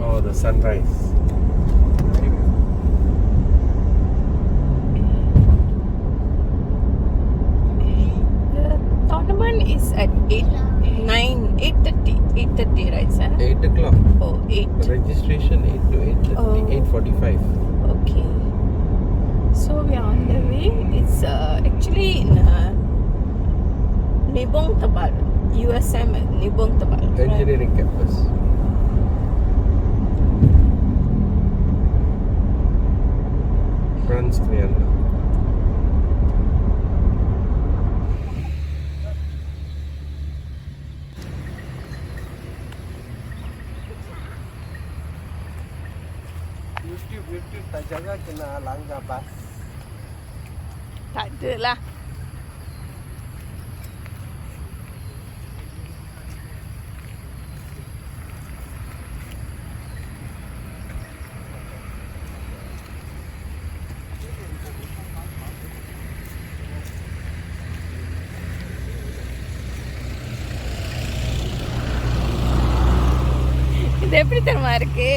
Oh, the sunrise. The tournament is at 8:30, right, sir? 8 o'clock. Oh, 8. Registration 8 to 8:30, Oh. 8:45. Okay. So we are on the way. It's actually in Nibong Tabal, USM at Nibong Tabal. Engineering campus. Front screen. YouTube tak jaga kena langgar bas. Tak ada lah. இது எப்படி தெரியுமா இருக்கு?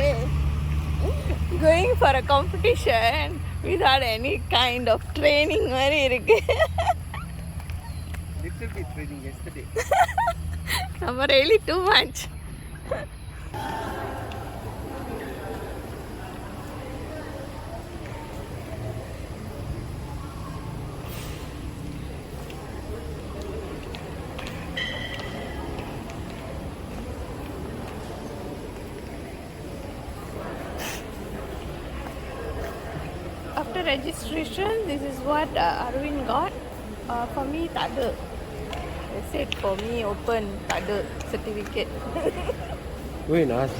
Going for a competition without any kind of training மாதிரி இருக்கு. Little bit training yesterday. நம்ம really too much. After registration, this is what Arvind got. For me, tak ada. They said for me open, tak ada certificate. Wait, ask.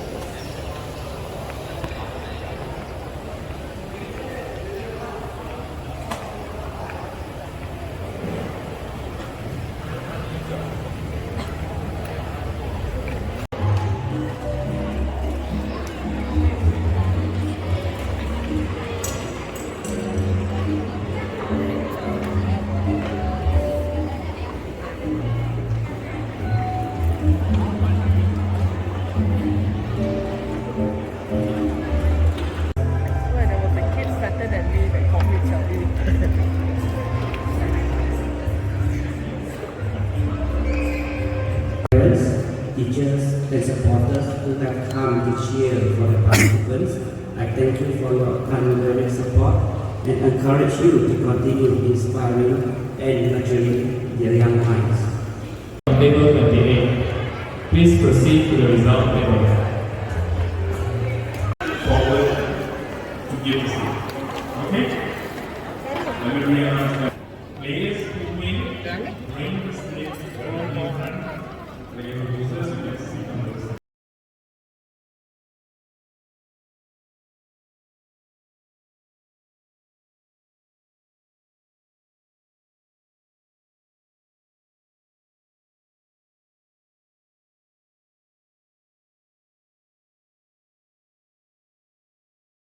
When I was a kid, started and we like coffee Charlie. Parents, teachers, and supporters who have come to cheer for the participants, I thank you for your unwavering support and encourage you to continue inspiring and nurturing their young minds. Table 28. Please proceed to the result table. Forward to give the seat. Okay? Let me reannounce that. Players who win the